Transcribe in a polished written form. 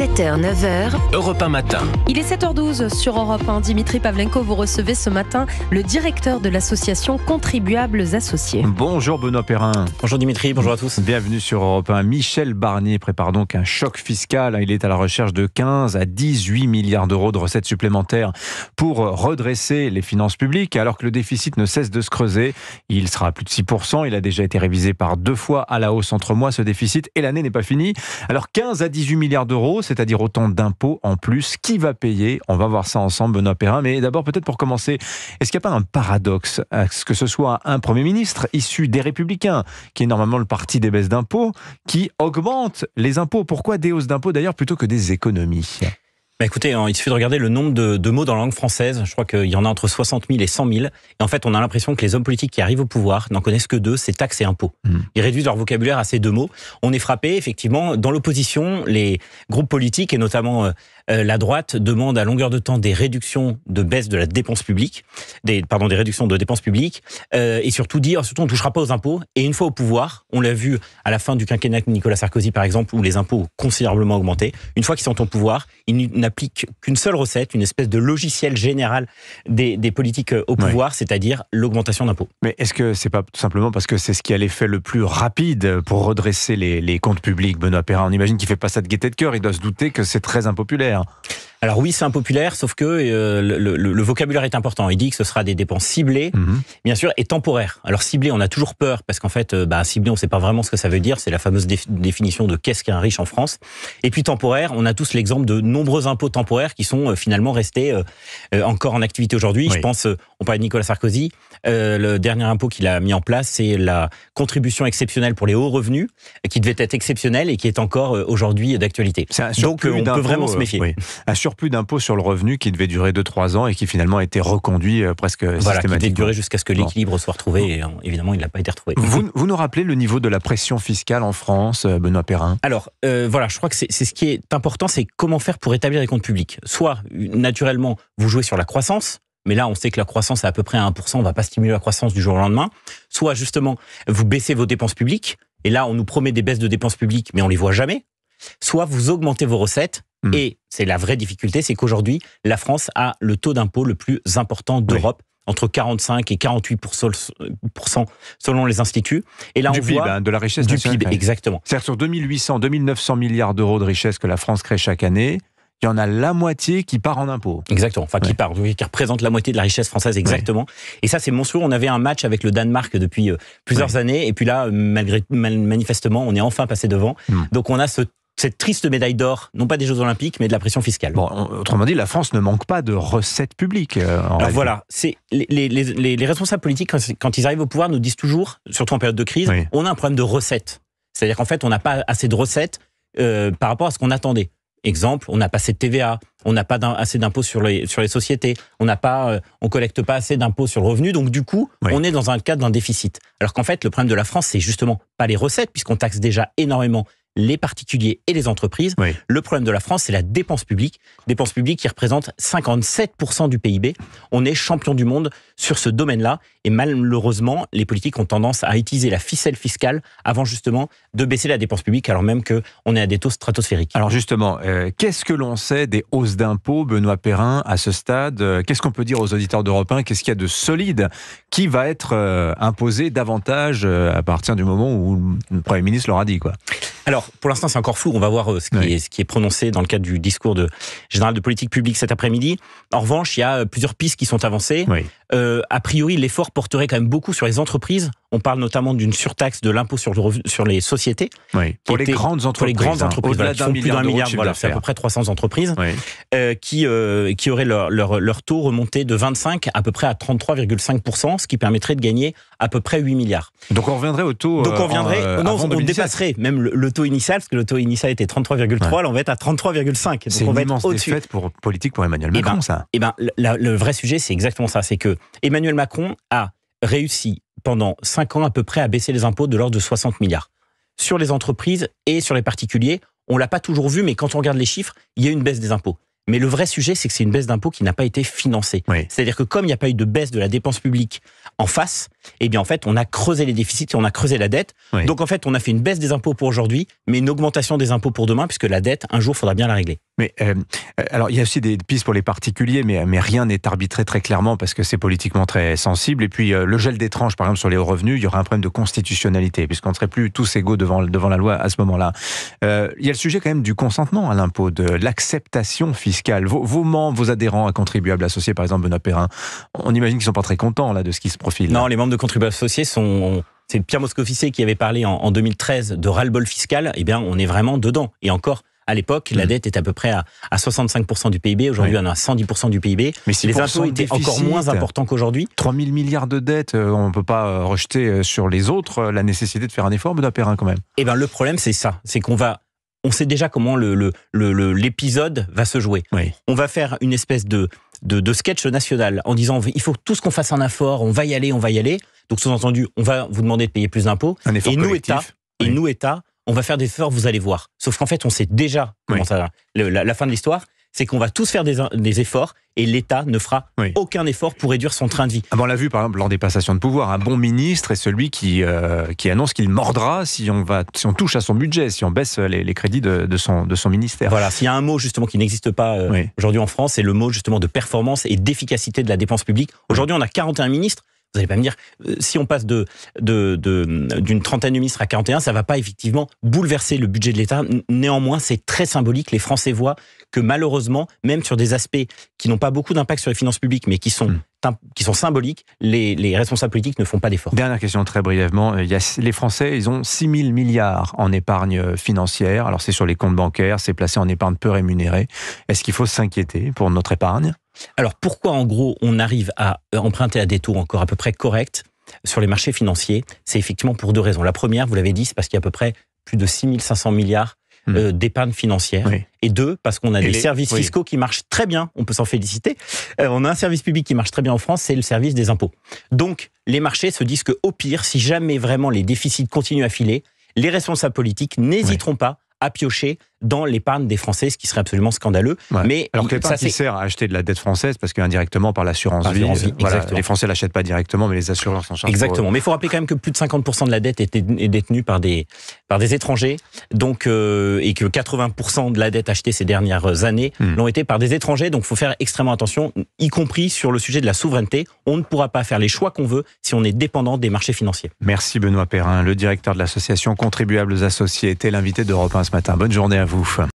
7h, 9h. Europe 1 matin. Il est 7h12 sur Europe 1. Dimitri Pavlenko, vous recevez ce matin le directeur de l'association Contribuables Associés. Bonjour Benoît Perrin. Bonjour Dimitri, bonjour à tous. Bienvenue sur Europe 1. Michel Barnier prépare donc un choc fiscal. Il est à la recherche de 15 à 18 milliards d'euros de recettes supplémentaires pour redresser les finances publiques. Alors que le déficit ne cesse de se creuser, il sera à plus de 6%. Il a déjà été révisé par 2 fois à la hausse entre mois, ce déficit, et l'année n'est pas finie. Alors 15 à 18 milliards d'euros, c'est-à-dire autant d'impôts en plus. Qui va payer? On va voir ça ensemble, Benoît Perrin. Mais d'abord, peut-être pour commencer, est-ce qu'il n'y a pas un paradoxe à ce que ce soit un Premier ministre issu des Républicains, qui est normalement le parti des baisses d'impôts, qui augmente les impôts? Pourquoi des hausses d'impôts d'ailleurs plutôt que des économies? Écoutez, il suffit de regarder le nombre de mots dans la langue française. Je crois qu'il y en a entre 60 000 et 100 000. Et en fait, on a l'impression que les hommes politiques qui arrivent au pouvoir n'en connaissent que deux, c'est taxes et impôts. Ils réduisent leur vocabulaire à ces deux mots. On est frappé, effectivement, dans l'opposition, les groupes politiques, et notamment la droite, demandent à longueur de temps des réductions de baisse de la dépense publique, des réductions de dépenses publiques, et surtout on ne touchera pas aux impôts. Et une fois au pouvoir, on l'a vu à la fin du quinquennat de Nicolas Sarkozy, par exemple, où les impôts ont considérablement augmenté. Une fois qu'ils sont au pouvoir, ils n'appliquent qu'une seule recette, une espèce de logiciel général des politiques au pouvoir, c'est-à-dire l'augmentation d'impôts. Mais est-ce que c'est pas tout simplement parce que c'est ce qui a l'effet le plus rapide pour redresser les comptes publics, Benoît Perrin? On imagine qu'il ne fait pas ça de gaieté de cœur, il doit se douter que c'est très impopulaire. Alors oui, c'est impopulaire, sauf que le vocabulaire est important. Il dit que ce sera des dépenses ciblées, bien sûr, et temporaires. Alors ciblées, on a toujours peur, parce qu'en fait, ciblé, on ne sait pas vraiment ce que ça veut dire. C'est la fameuse définition de qu'est-ce qu'un riche en France. Et puis temporaire, on a tous l'exemple de nombreux impôts temporaires qui sont finalement restés encore en activité aujourd'hui. Oui. Je pense, on parlait de Nicolas Sarkozy, le dernier impôt qu'il a mis en place, c'est la contribution exceptionnelle pour les hauts revenus, qui devait être exceptionnelle et qui est encore aujourd'hui d'actualité. Donc on peut vraiment se méfier. Oui. Un surplus d'impôt sur le revenu qui devait durer 2-3 ans et qui finalement a été reconduit presque systématiquement. Qui devait durer jusqu'à ce que l'équilibre soit retrouvé, et évidemment il n'a pas été retrouvé. Vous nous rappelez le niveau de la pression fiscale en France, Benoît Perrin? Alors je crois que c'est ce qui est important, c'est comment faire pour établir les comptes publics. Soit naturellement vous jouez sur la croissance, mais là on sait que la croissance est à peu près à 1%, on ne va pas stimuler la croissance du jour au lendemain. Soit justement vous baissez vos dépenses publiques, et là on nous promet des baisses de dépenses publiques, mais on ne les voit jamais. Soit vous augmentez vos recettes, et c'est la vraie difficulté, c'est qu'aujourd'hui, la France a le taux d'impôt le plus important d'Europe, entre 45 et 48% selon les instituts. Et là, on voit de la richesse du nationale. PIB, exactement. C'est-à-dire sur 2900 milliards d'euros de richesse que la France crée chaque année, il y en a la moitié qui part en impôts. Exactement, qui représente la moitié de la richesse française, exactement. Oui. Et ça, c'est monstrueux. On avait un match avec le Danemark depuis plusieurs années, et puis là, manifestement, on est enfin passé devant. Donc on a cette triste médaille d'or, non pas des Jeux Olympiques, mais de la pression fiscale. Bon, autrement dit, la France ne manque pas de recettes publiques. Alors voilà, c'est les responsables politiques, quand ils arrivent au pouvoir, nous disent toujours, surtout en période de crise, on a un problème de recettes. C'est-à-dire qu'en fait, on n'a pas assez de recettes par rapport à ce qu'on attendait. Exemple, on n'a pas assez de TVA, on n'a pas assez d'impôts sur les sociétés, on collecte pas assez d'impôts sur le revenu, donc du coup, on est dans un cadre d'un déficit. Alors qu'en fait, le problème de la France, c'est justement pas les recettes, puisqu'on taxe déjà énormément les particuliers et les entreprises. Le problème de la France, c'est la dépense publique qui représente 57% du PIB. On est champion du monde sur ce domaine-là, et malheureusement, les politiques ont tendance à utiliser la ficelle fiscale avant justement de baisser la dépense publique, alors même qu'on est à des taux stratosphériques. Alors justement, qu'est-ce que l'on sait des hausses d'impôts, Benoît Perrin, à ce stade? Qu'est-ce qu'on peut dire aux auditeurs d'Europe 1? Qu'est-ce qu'il y a de solide qui va être imposé davantage à partir du moment où le Premier ministre l'aura dit, quoi? Alors, pour l'instant, c'est encore flou. On va voir ce qui est prononcé dans le cadre du discours général de politique publique cet après-midi. En revanche, il y a plusieurs pistes qui sont avancées. A priori, l'effort porterait quand même beaucoup sur les entreprises. On parle notamment d'une surtaxe de l'impôt sur les sociétés. Pour les grandes entreprises. Qui font plus d'1 milliard. Voilà, c'est à peu près 300 entreprises qui auraient leur taux remonté de 25 à peu près à 33,5%, ce qui permettrait de gagner à peu près 8 milliards. Donc on reviendrait au taux. On dépasserait même le taux initial, parce que le taux initial était 33,3, là on va être à 33,5. C'est une immense défaite politique pour Emmanuel Macron, ça. Le vrai sujet, c'est exactement ça. C'est que Emmanuel Macron a réussi pendant 5 ans à peu près à baisser les impôts de l'ordre de 60 milliards. Sur les entreprises et sur les particuliers, on ne l'a pas toujours vu, mais quand on regarde les chiffres, il y a une baisse des impôts. Mais le vrai sujet, c'est que c'est une baisse d'impôts qui n'a pas été financée. Oui. C'est-à-dire que comme il n'y a pas eu de baisse de la dépense publique en face, eh bien en fait, on a creusé les déficits et on a creusé la dette. Oui. Donc en fait, on a fait une baisse des impôts pour aujourd'hui, mais une augmentation des impôts pour demain, puisque la dette, un jour, il faudra bien la régler. Mais alors, il y a aussi des pistes pour les particuliers, mais rien n'est arbitré très clairement parce que c'est politiquement très sensible. Et puis, le gel des tranches, par exemple, sur les hauts revenus, il y aura un problème de constitutionnalité, puisqu'on ne serait plus tous égaux devant la loi à ce moment-là. Il y a le sujet quand même du consentement à l'impôt, de l'acceptation fiscale. Vos membres, vos adhérents à contribuables associés, par exemple Benoît Perrin, on imagine qu'ils ne sont pas très contents là, de ce qui se profile. Non, les membres de contribuables associés sont... C'est Pierre Moscovici qui avait parlé en 2013 de ras-le-bol fiscal. Eh bien, on est vraiment dedans. Et encore, à l'époque, la dette était à peu près à 65% du PIB. Aujourd'hui, on est à 110% du PIB. Mais les impôts étaient encore moins importants qu'aujourd'hui. 3 000 milliards de dettes, on ne peut pas rejeter sur les autres la nécessité de faire un effort, Benoît Perrin, quand même. Eh bien, le problème, c'est ça. C'est on sait déjà comment l'épisode va se jouer. Oui. On va faire une espèce de sketch national en disant il faut tous qu'on fasse un effort, on va y aller. Donc, sous-entendu, on va vous demander de payer plus d'impôts. Un effort collectif. Et nous, État, on va faire des efforts, vous allez voir. Sauf qu'en fait, on sait déjà comment ça va. La fin de l'histoire, c'est qu'on va tous faire des efforts et l'État ne fera aucun effort pour réduire son train de vie. Ah ben on l'a vu par exemple lors des passations de pouvoir, un bon ministre est celui qui annonce qu'il mordra si on touche à son budget, si on baisse les crédits de son ministère. Voilà, s'il y a un mot justement qui n'existe pas aujourd'hui en France, c'est le mot justement de performance et d'efficacité de la dépense publique. Aujourd'hui, on a 41 ministres. Vous n'allez pas me dire, si on passe d'une trentaine de ministres à 41, ça ne va pas effectivement bouleverser le budget de l'État. Néanmoins, c'est très symbolique. Les Français voient que malheureusement, même sur des aspects qui n'ont pas beaucoup d'impact sur les finances publiques, mais qui sont symboliques, les responsables politiques ne font pas d'efforts. Dernière question très brièvement. Les Français, ils ont 6 000 milliards en épargne financière. Alors c'est sur les comptes bancaires, c'est placé en épargne peu rémunérée. Est-ce qu'il faut s'inquiéter pour notre épargne ? Alors pourquoi en gros on arrive à emprunter à des taux encore à peu près corrects sur les marchés financiers ? C'est effectivement pour deux raisons. La première, vous l'avez dit, c'est parce qu'il y a à peu près plus de 6 500 milliards d'épargne financière. Oui. Et deux, parce qu'on a des services fiscaux qui marchent très bien, on peut s'en féliciter. On a un service public qui marche très bien en France, c'est le service des impôts. Donc les marchés se disent qu'au pire, si jamais vraiment les déficits continuent à filer, les responsables politiques n'hésiteront pas à piocher dans l'épargne des Français, ce qui serait absolument scandaleux. Ouais. Mais alors que l'épargne qui sert à acheter de la dette française, parce qu'indirectement par l'assurance vie, les Français l'achètent pas directement, mais les assureurs s'en chargent. Exactement. Mais il faut rappeler quand même que plus de 50% de la dette est détenue par des étrangers, donc et que 80% de la dette achetée ces dernières années l'ont été par des étrangers. Donc il faut faire extrêmement attention, y compris sur le sujet de la souveraineté. On ne pourra pas faire les choix qu'on veut si on est dépendant des marchés financiers. Merci Benoît Perrin, le directeur de l'association Contribuables Associés, était l'invité d'Europe 1 ce matin. Bonne journée à vous.